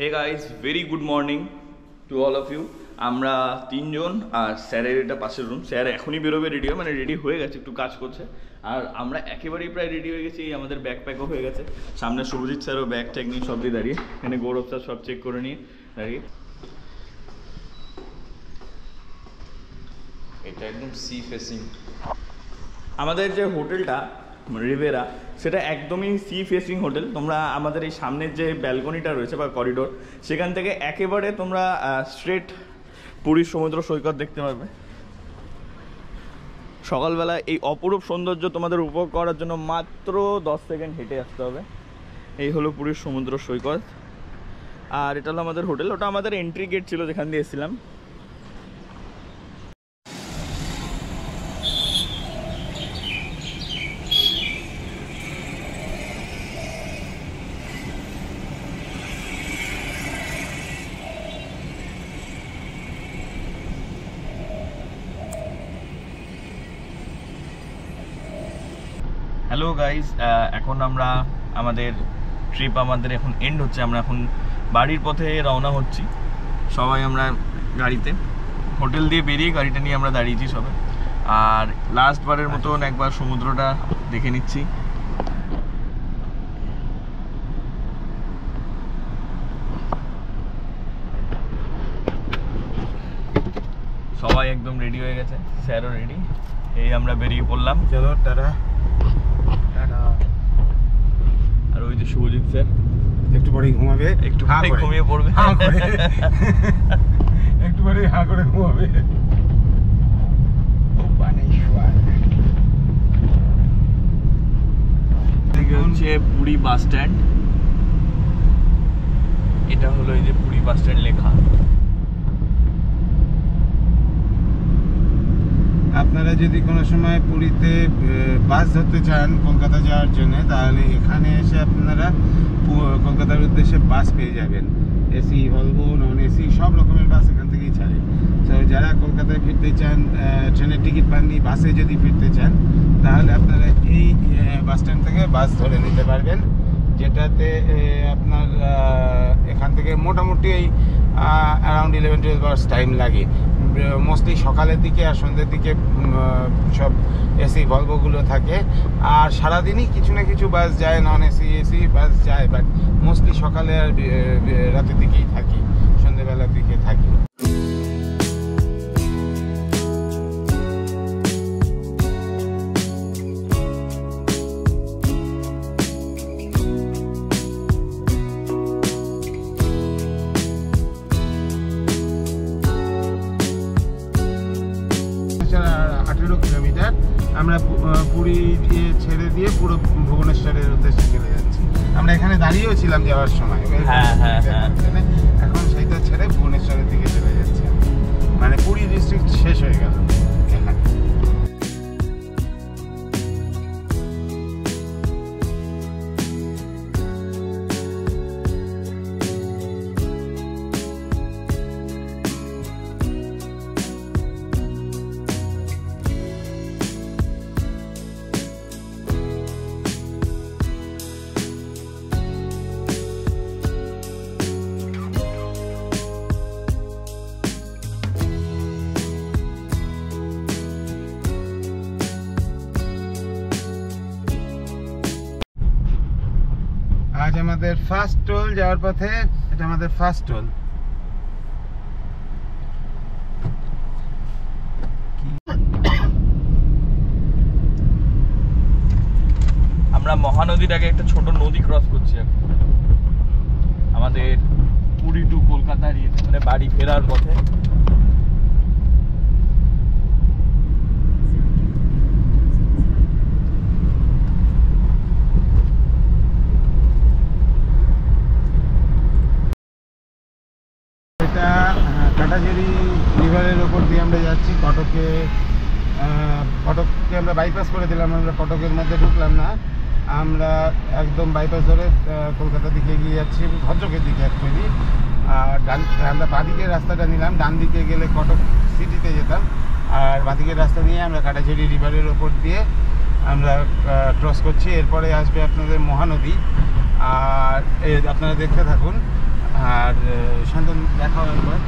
Hey guys, very good morning to all of you. আমরা তিনজন আর স্যারের এটা পাশের রুম। স্যার এখনই বেরোবে, রেডি হবে, মানে রেডি হয়ে গেছে, একটু কাজ করছে। আর আমরা একেবারেই প্রায় রেডি হয়ে গেছি, আমাদের ব্যাগ প্যাকও হয়ে গেছে। সামনে শুভজিৎ স্যারও ব্যাগ ট্যাগ নিয়ে সব দিয়ে দাঁড়িয়ে, এখানে গৌরব স্যার সব চেক করে নিয়ে দাঁড়িয়ে। এটা একদম সি ফেসিং। আমাদের যে হোটেলটা রিভেরা, সেটা একদমই সি ফেসিং হোটেল। তোমরা আমাদের এই সামনের যে ব্যালকনিটা রয়েছে বা করিডোর, সেখান থেকে একেবারে তোমরা স্ট্রেট পুরীর সমুদ্র সৈকত দেখতে পাবে। সকালবেলা এই অপরূপ সৌন্দর্য তোমাদের উপভোগ করার জন্য মাত্র 10 সেকেন্ড হেঁটে আসতে হবে। এই হলো পুরীর সমুদ্র সৈকত, আর এটা হলো আমাদের হোটেল। ওটা আমাদের এন্ট্রি গেট ছিল, যেখান দিয়ে এসেছিলাম। হ্যালো গাইজ, এখন আমরা আমাদের এখন এন্ড হচ্ছে। আমরা এখন বাড়ির পথে রওনা হচ্ছি। সবাই আমরা গাড়িতে, হোটেল দিয়ে বেরিয়ে গাড়িটা নিয়ে আমরা দাঁড়িয়েছি সবাই। আর লাস্ট বারের মতন একবার সমুদ্রটা দেখে নিচ্ছি। সবাই একদম রেডি হয়ে গেছে, স্যারও রেডি। এই আমরা বেরিয়ে পড়লাম। চলো টাটা। আর ওই যে শুভজিৎ স্যার একটু পরেই ঘুমাবে, একটু পরেই ঘুমিয়ে পড়বে, একটু পরেই হা করে ঘুমাবে। হচ্ছে পুরী বাস স্ট্যান্ড। এটা হলো এই যে পুরী বাস স্ট্যান্ড লেখা। আপনারা যদি কোনো সময় পুরীতে বাস ধরতে চান কলকাতা যাওয়ার জন্য, তাহলে এখানে এসে আপনারা কলকাতার উদ্দেশ্যে বাস পেয়ে যাবেন। এসি, ভলভো, নন এসি সব রকমের বাস এখান থেকেই ছাড়ে। তো যারা কলকাতায় ফিরতে চান, ট্রেনের টিকিট পাননি, বাসে যদি ফিরতে চান, তাহলে আপনারা এই বাস স্ট্যান্ড থেকে বাস ধরে নিতে পারবেন, যেটাতে আপনার এখান থেকে মোটামুটি এই অ্যারাউন্ড 11-12 আওয়ার্স টাইম লাগে। মোস্টলি সকালের দিকে আর সন্ধ্যের দিকে সব এসি ভলভোগুলো থাকে। আর সারাদিনই কিছু না কিছু বাস যায়, নন এসি, এসি বাস যায়, বাট মোস্টলি সকালে আর রাতের দিকেই থাকি, সন্ধ্যেবেলার দিকে থাকি। আমরা পুরী ছেড়ে দিয়ে পুরো ভুবনেশ্বরের উদ্দেশ্যে চলে যাচ্ছি। আমরা এখানে দাঁড়িয়েও ছিলাম যাওয়ার সময়, এখন সেইটা ছেড়ে ভুবনেশ্বরের দিকে চলে যাচ্ছি। মানে পুরী ডিস্ট্রিক্ট শেষ হয়ে গেল এখানে। আজ আমাদের ফার্স্ট টোল যাওয়ার পথে, এটা আমাদের ফার্স্ট টোল। আমরা মহানদীটাকে, একটা ছোট নদী ক্রস করছি এখন আমাদের পুরী টু কলকাতার মানে বাড়ি ফেরার পথে। এটা কাটাঝুরি রিভারের ওপর দিয়ে আমরা যাচ্ছি কটকে। কটককে আমরা বাইপাস করে দিলাম, আমরা কটকের মধ্যে ঢুকলাম না, আমরা একদম বাইপাস ধরে কলকাতার দিকে এগিয়ে যাচ্ছি, ভদ্রকের দিকে অ্যাকচুয়ালি। আর আমরা বাঁদিকের রাস্তাটা নিলাম, ডান দিকে গেলে কটক সিটিতে যেতাম, আর বাঁদিকের রাস্তা নিয়ে আমরা কাটাঝুরি রিভারের ওপর দিয়ে আমরা ক্রস করছি। এরপরে আসবে আপনাদের মহানদী, আর আপনারা দেখতে থাকুন। আর শান্তন দেখাও একবার।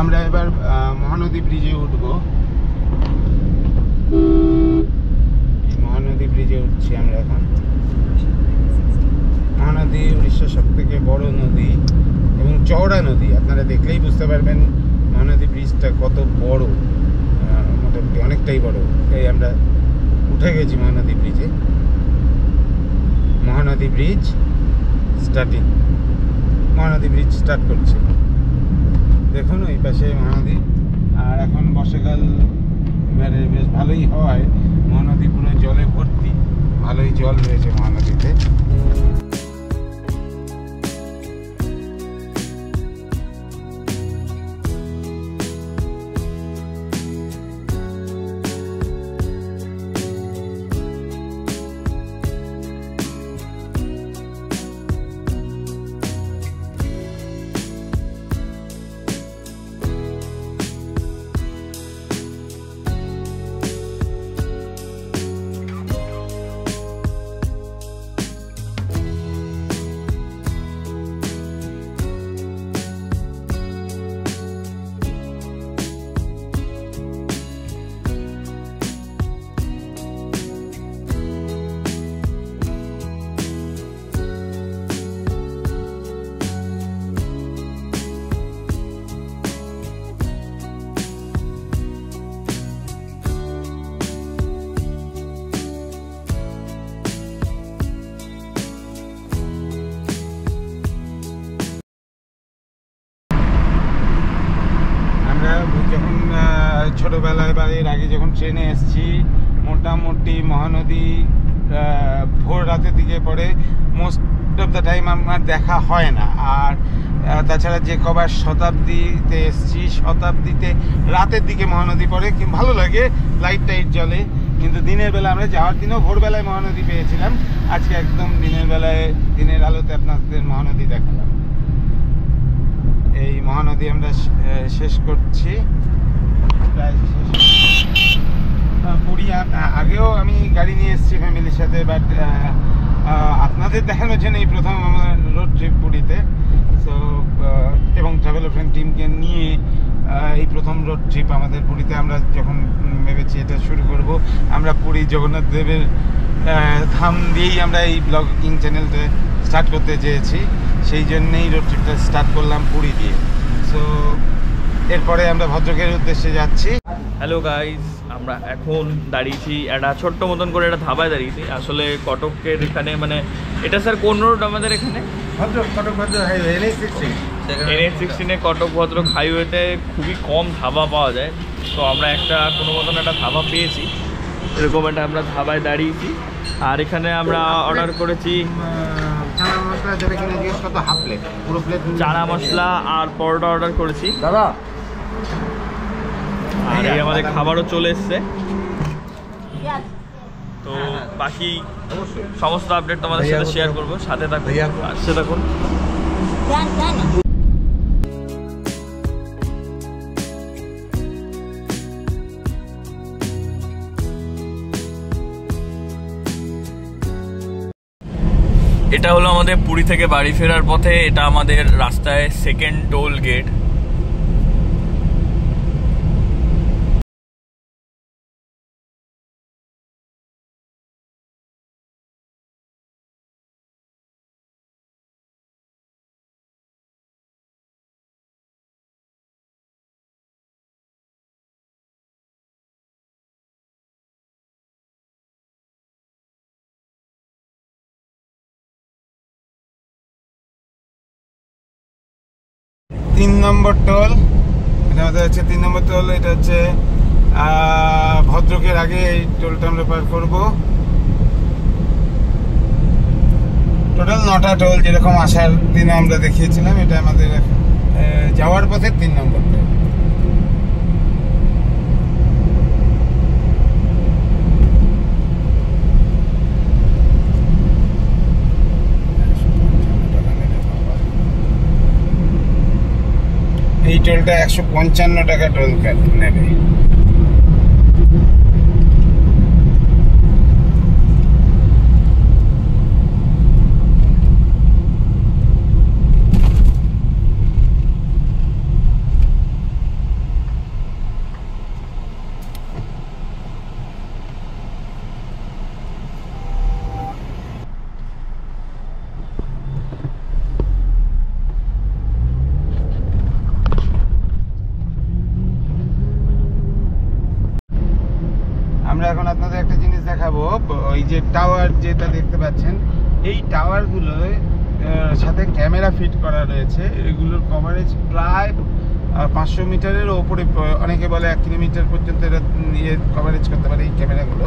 আমরা এবার মহানদী ব্রিজে উঠবো। মহানদী ব্রিজে উঠছি আমরা এখন। মহানদী উড়িষ্যার সব থেকে বড় নদী এবং চওড়া নদী। আপনারা দেখলেই বুঝতে পারবেন মহানদী ব্রিজটা কত বড়, মোটামুটি অনেকটাই বড়। তাই আমরা উঠে গেছি মহানদী ব্রিজে। Mahanadi bridge starting, Mahanadi bridge start করছে। দেখুন ওই পাশে মহানদী। আর এখন বর্ষাকাল, এবারে বেশ ভালোই হয়। মহানদী পুরো জলে ভর্তি, ভালোই জল রয়েছে মহানদীতে। যখন ছোটোবেলায় বা এর আগে যখন ট্রেনে এসেছি, মোটামুটি মহানদী ভোর রাতের দিকে পরে মোস্ট অফ দ্য টাইম আমার দেখা হয় না। আর তাছাড়া যে কবার শতাব্দীতে এসেছি, শতাব্দীতে রাতের দিকে মহানদী পড়ে, ভালো লাগে, লাইট টাইট জ্বলে। কিন্তু দিনের বেলা আমরা যাওয়ার দিনও ভোরবেলায় মহানদী পেয়েছিলাম। আজকে একদম দিনের বেলায়, দিনের আলোতে আপনাদের মহানদী দেখালাম। এই মহানদী আমরা শেষ করছি, প্রায় পুরী। আগেও আমি গাড়ি নিয়ে এসেছি ফ্যামিলির সাথে, বাট আপনাদের দেখানোর জন্য এই প্রথম আমার রোড ট্রিপ পুরীতে। সো এবং ট্রাভেল ফ্রেন্ড টিমকে নিয়ে এই প্রথম রোড ট্রিপ আমাদের পুরীতে। আমরা যখন ভেবেছি এটা শুরু করব, আমরা পুরী জগন্নাথ দেবের ধাম দিয়েই আমরা এই ব্লগিং চ্যানেলটা স্টার্ট করতে চেয়েছি। সেই জন্যেই রোড ট্রিপটা স্টার্ট করলাম পুরী দিয়ে। সো এরপরে আমরা ভদ্রকের উদ্দেশ্যে যাচ্ছি। হ্যালো গাইজ, আমরা এখন দাঁড়িয়েছি একটা ছোট্ট মতন করে একটা ধাবায় দাঁড়িয়েছি। আসলে কটকের এখানে, মানে এটা স্যার কোন রোড আমাদের এখানে? কটক ভদ্র হাইওয়ে, NH16 কটক ভদ্রক হাইওয়েতে খুবই কম ধাবা পাওয়া যায়। তো আমরা একটা কোনো মতন একটা ধাবা পেয়েছি, এরকম একটা আমরা ধাবায় দাঁড়িয়েছি। আর এখানে আমরা অর্ডার করেছি চানা মশলা, যেটা কিনা জিজ্ঞেস করতো হাফ প্লেট, পুরো প্লেট চানা মশলা আর পরোটা অর্ডার করেছি দাদা। আর এই আমাদের খাবারও চলে এসছে। তো বাকি সমস্ত আপডেট তোমাদের সাথে শেয়ার করবো, সাথে থাকুন, আসতে থাকুন। এটা হলো আমাদের পুরী থেকে বাড়ি ফেরার পথে, এটা আমাদের রাস্তায় সেকেন্ড টোল গেট। তিন নম্বর টোল, এটা আমাদের হচ্ছে 3 নম্বর টোল। এটা হচ্ছে ভদ্রকের আগে এই টোলটা আমরা পার করবো। টোটাল 9টা টোল, যেরকম আসার দিনে আমরা দেখিয়েছিলাম। এটা আমাদের যাওয়ার পথে 3 নম্বর টোল। এই টোলটা 155 টাকা টোল নেবে। যে টাওয়ার যেটা দেখতে পাচ্ছেন, এই টাওয়ারগুলোর সাথে ক্যামেরা ফিট করা রয়েছে। এগুলোর কভারেজ প্রায় 500 মিটারের ওপরে, অনেকে বলে 1 কিলোমিটার পর্যন্ত এরা কভারেজ করতে পারে এই ক্যামেরাগুলো।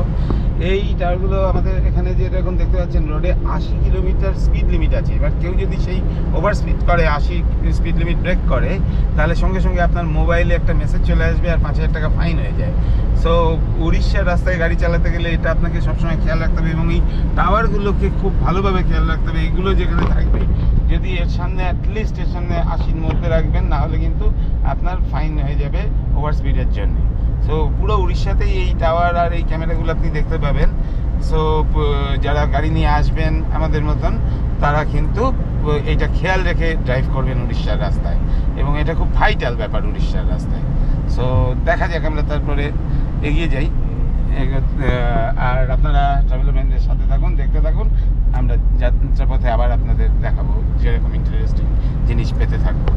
এই টাওয়ারগুলো আমাদের এখানে যেরকম দেখতে পাচ্ছেন, রোডে 80 কিলোমিটার স্পিড লিমিট আছে। এবার কেউ যদি সেই ওভার স্পিড করে, 80 স্পিড লিমিট ব্রেক করে, তাহলে সঙ্গে সঙ্গে আপনার মোবাইলে একটা মেসেজ চলে আসবে আর 5000 টাকা ফাইন হয়ে যায়। সো উড়িষ্যার রাস্তায় গাড়ি চালাতে গেলে এটা আপনাকে সবসময় খেয়াল রাখতে হবে, এবং এই টাওয়ারগুলোকে খুব ভালোভাবে খেয়াল রাখতে হবে। এগুলো যেখানে থাকবে, যদি এর সামনে অ্যাটলিস্ট এর সামনে 80-র মধ্যে রাখবেন, না হলে কিন্তু আপনার ফাইন হয়ে যাবে ওভার স্পিডের জন্য। সো পুরো উড়িষ্যাতেই এই টাওয়ার আর এই ক্যামেরাগুলো আপনি দেখতে পাবেন। সো যারা গাড়ি নিয়ে আসবেন আমাদের মতন, তারা কিন্তু এইটা খেয়াল রেখে ড্রাইভ করবেন উড়িষ্যার রাস্তায়, এবং এটা খুব ভাইটাল ব্যাপার উড়িষ্যার রাস্তায়। সো দেখা যাক, আমরা তারপরে এগিয়ে যাই। আর আপনারা ট্রাভেল ব্যান্ডের সাথে থাকুন, দেখতে থাকুন। আমরা যাত্রাপথে আবার আপনাদের দেখাবো যেরকম ইন্টারেস্টিং জিনিস পেতে থাকবো।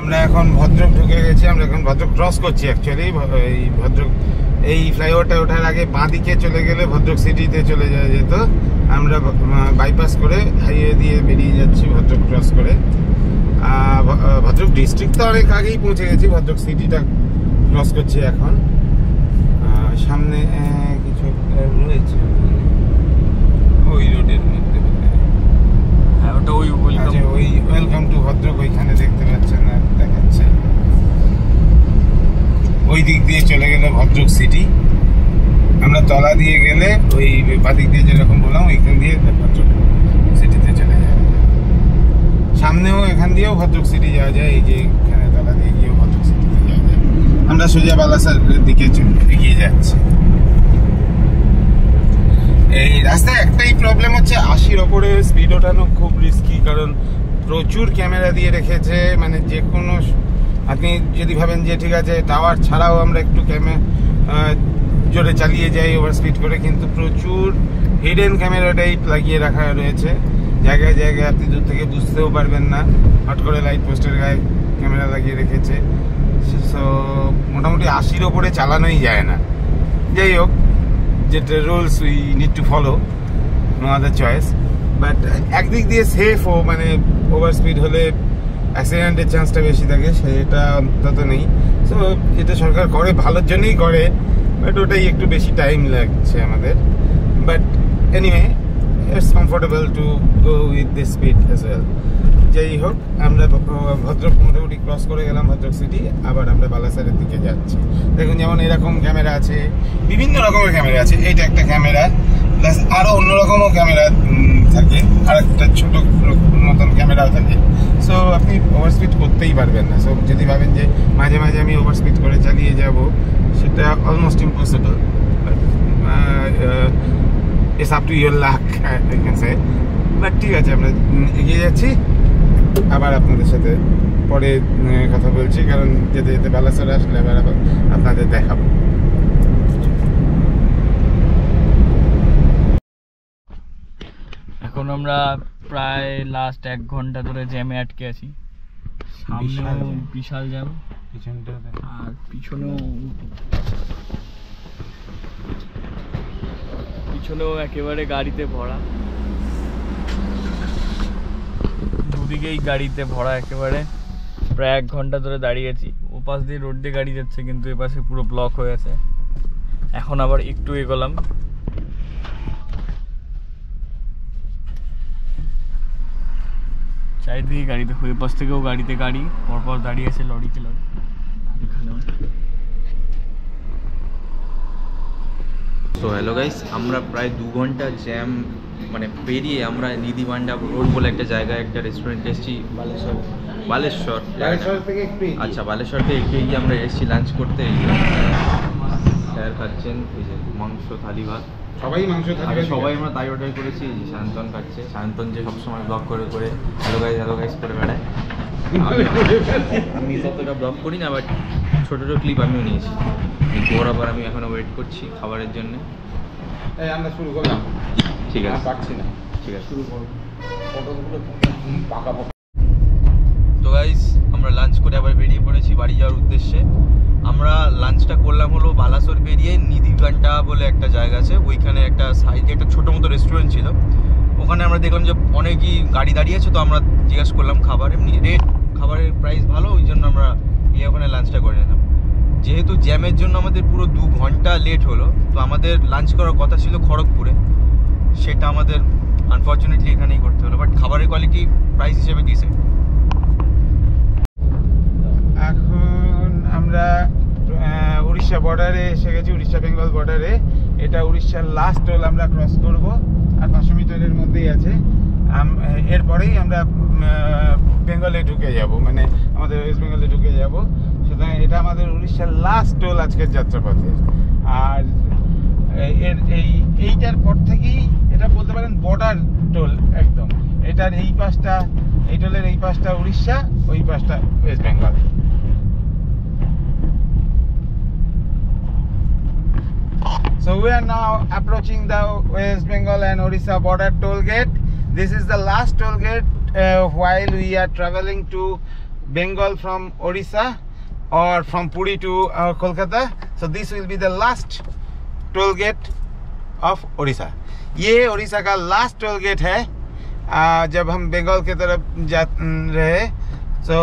আমরা এখন ভদ্রক ঢুকে গেছি। আমরা এখন ভদ্রক ক্রস করছি অ্যাকচুয়ালি। এই ভদ্রক এই ফ্লাইওভারটা ওঠার আগে বাঁ দিকে চলে গেলে ভদ্রক সিটিতে চলে যাওয়া যেত। আমরা বাইপাস করে হাইওয়ে দিয়ে বেরিয়ে যাচ্ছি ভদ্রক ক্রস করে। ভদ্রক ডিস্ট্রিক্ট তো অনেক আগেই পৌঁছে গেছি, ভদ্রক সিটিটা ক্রস করছি এখন। সামনে কিছু রয়েছে ওই রোডের মধ্যে, ওটা ওই ওয়েলকাম টু ভদ্রক ওইখানে দেখতে পাচ্ছেন, আর দেখাচ্ছে ওই দিক দিয়ে চলে গেলে ভদ্রক সিটি। আমরা তলা দিয়ে গেলে ওই বাদিক দিয়ে যেরকম বললাম ওইখান দিয়ে ভদ্রক সিটিতে চলে যায়। সামনেও এখান দিয়েও ভদ্রক সিটি যাওয়া যায়, এই যে এখানে তলা দিয়ে গিয়েও ভদ্রক সিটিতে যাওয়া যায়। আমরা সোজা বালাসার দিকে এগিয়ে যাচ্ছি। এই রাস্তায় একটাই প্রবলেম হচ্ছে, 80-র ওপরে স্পিড ওঠানো খুব রিস্কি, কারণ প্রচুর ক্যামেরা দিয়ে রেখেছে। মানে যে কোনো, আপনি যদি ভাবেন যে ঠিক আছে টাওয়ার ছাড়াও আমরা একটু জোরে চালিয়ে যাই ওভার স্পিড করে, কিন্তু প্রচুর হিডেন ক্যামেরাটাই লাগিয়ে রাখা রয়েছে জায়গায় জায়গায়। আপনি দূর থেকে বুঝতেও পারবেন না, হট করে লাইট পোস্টের গায়ে ক্যামেরা লাগিয়ে রেখেছে। সো মোটামুটি 80-র ওপরে চালানোই যায় না। যাই হোক, যেটা rules we need to follow, no other choice. But একদিক দিয়ে সেফও, মানে ওভার স্পিড হলে অ্যাক্সিডেন্টের চান্সটা বেশি থাকে, সেটা অন্তত নেই। সো যেটা সরকার করে ভালোর জন্যই করে, বাট ওটাই একটু বেশি টাইম লাগছে আমাদের। But anyway, it's comfortable to go with this speed as well. যাই হোক, আমরা ভদ্রক মোটামুটি ক্রস করে গেলাম ভদ্রক সিটি। আবার আমরা বালাসারের দিকে যাচ্ছি। দেখুন, যেমন এরকম ক্যামেরা আছে, বিভিন্ন রকমের ক্যামেরা আছে। এইটা একটা ক্যামেরা, প্লাস আরও অন্যরকমও ক্যামেরা থাকে, আর একটা ছোটো মতন ক্যামেরাও থাকে। সো আপনি ওভার স্পিড করতেই পারবেন না। সো যদি ভাবেন যে মাঝে মাঝে আমি ওভার স্পিড করে চালিয়ে যাব, সেটা almost impossible. It's up to your lakh, I can say. But ঠিক আছে, আমরা এগিয়ে যাচ্ছি। আবার আপনাদের সাথে পরে কথা বলছি, কারণ যেতে যেতে বালাসোর আসলে আবার আপনাদের দেখাবো। এখন আমরা প্রায় লাস্ট 1 ঘন্টা ধরে জ্যামে আটকে আছি। সামনেও বিশাল জ্যাম, আর পিছনেও একেবারে গাড়িতে ভরা। দুদিকেই গাড়িতে ভরা একেবারে। প্রায় 1 ঘন্টা ধরে দাঁড়িয়েছি। ওপাশ দিয়ে রোড দিয়ে গাড়ি যাচ্ছে, কিন্তু এপাশে পুরো ব্লক হয়ে আছে। এখন আবার একটু এগোলাম, চারিদিকে গাড়ি। দেখো, এপাশ থেকেও গাড়িতে গাড়ি, পরপর দাঁড়িয়ে আছে লরিতে লরি। এখানেও সো হ্যালো গাইস, আমরা প্রায় 2 ঘন্টা জ্যাম মানে পেরিয়ে আমরা নিধিবান্ডা রোড বলে একটা জায়গায় একটা রেস্টুরেন্টে এসেছি। বালেশ্বর থেকে একটু আচ্ছা, বালেশ্বর থেকে একটু এগিয়ে আমরা এসেছি লাঞ্চ করতে। স্যার খাচ্ছেন এই যে মাংস থালি ভাত, সবাই মাংস থাকবে, সবাই আমরা তাই অর্ডার করেছি। এই যে শান্তন খাচ্ছে, শান্তন যে সবসময় ব্লগ করে করে হ্যালো গাইস করে বেড়ায়। আমি ততটা ব্লগ করি না, বাট ছোটো ছোটো ক্লিপ আমিও নিয়েছি। আবার আমি এখনও ওয়েট করছি খাবারের জন্য। এই আমরা শুরু করলাম। ঠিক আছে, পারছি না, ঠিক আছে শুরু করব। ফটোগুলো পাকা পাকা। তো গাইস, আমরা লাঞ্চ করে আবার বেরিয়ে পড়েছি বাড়ি যাওয়ার উদ্দেশ্যে। আমরা লাঞ্চটা করলাম হলো বালাসোর বেরিয়ে নিধিবান্ডা বলে একটা জায়গা আছে, ওইখানে একটা সাইডে একটা ছোটো মতো রেস্টুরেন্ট ছিল। ওখানে আমরা দেখলাম যে অনেকই গাড়ি দাঁড়িয়ে আছে, তো আমরা জিজ্ঞেস করলাম খাবার, এমনি রেট খাবারের প্রাইস ভালো, ওই জন্য আমরা গিয়ে ওখানে লাঞ্চটা করে নিলাম। যেহেতু জ্যামের জন্য আমাদের পুরো 2 ঘন্টা লেট হলো, তো আমাদের লাঞ্চ করার কথা ছিল খড়গপুরে, সেটা আমাদের আনফর্চুনেটলি এখানেই করতে হলো। বাট খাবারের কোয়ালিটি প্রাইস হিসেবে ডিসেন্ট। এখন আমরা উড়িষ্যা বর্ডারে এসে গেছি, উড়িষ্যা বেঙ্গল বর্ডারে। এটা উড়িষ্যার লাস্ট টোল আমরা ক্রস করব, আর 500 মিটারের মধ্যেই আছে। এরপরেই আমরা বেঙ্গলে ঢুকে যাব, মানে আমাদের ওয়েস্ট বেঙ্গলে ঢুকে যাব। সুতরাং এটা আমাদের উড়িষ্যার লাস্ট টোল আজকের যাত্রাপথে। আর এইটার পর থেকেই এটা বলতে পারেন বর্ডার টোল একদম। এটার এই পাশটা, এই টোলের এই পাশটা উড়িষ্যা, ওই পাশটা West Bengal. So we are now approaching the West Bengal and Orissa border toll gate. This is the last toll gate while we are traveling to Bengal from Orissa or from Puri to Kolkata. So this will be the last toll gate of Orissa. ये उड़ीसा का last toll gate है जब हम बंगाल की तरफ जा रहे। तो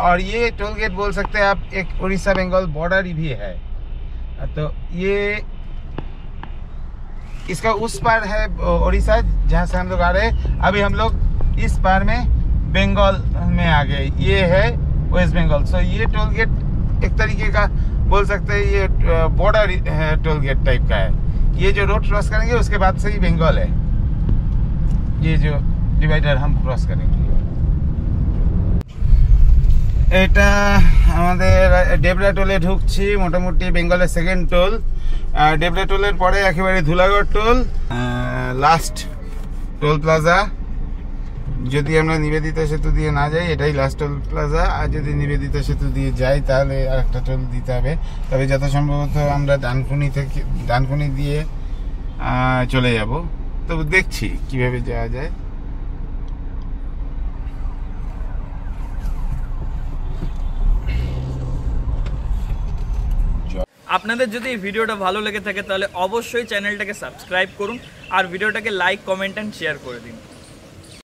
और ये टोल गेट बोल सकते हैं आप, एक उड़ीसा बंगाल बॉर्डर भी है। तो ये इसका उस पार है उड़ीसा जहाँ से हम लोग आ रहे हैं। अभी हम लोग इस पार में बंगाल में आ गए, ये है वेस्ट बंगाल। सो ये टोल गेट एक तरीके का बोल सकते हैं ये बॉर्डर टोल गेट टाइप का है। ये जो रोड क्रॉस करेंगे उसके बाद से ही बंगाल है, ये जो डिवाइडर हम क्रॉस करेंगे। এটা আমাদের ডেবরা টোলে ঢুকছি, মোটামুটি বেঙ্গলের সেকেন্ড টোল। ডেবরা টোলের পরে একেবারে Dhulagarh toll, last toll plaza. যদি আমরা নিবেদিতা সেতু দিয়ে না যাই, এটাই লাস্ট টোল প্লাজা। আর যদি নিবেদিতা সেতু দিয়ে যাই তাহলে আরেকটা টোল দিতে হবে। তবে যথাসম্ভবত আমরা ডানকুনি দিয়ে চলে যাব। তবে দেখছি কিভাবে যাওয়া যায়। আপনাদের যদি এই ভিডিওটা ভালো লেগে থাকে তাহলে অবশ্যই চ্যানেলটাকে সাবস্ক্রাইব করুন আর ভিডিওটাকে লাইক, কমেন্ট অ্যান্ড শেয়ার করে দিন।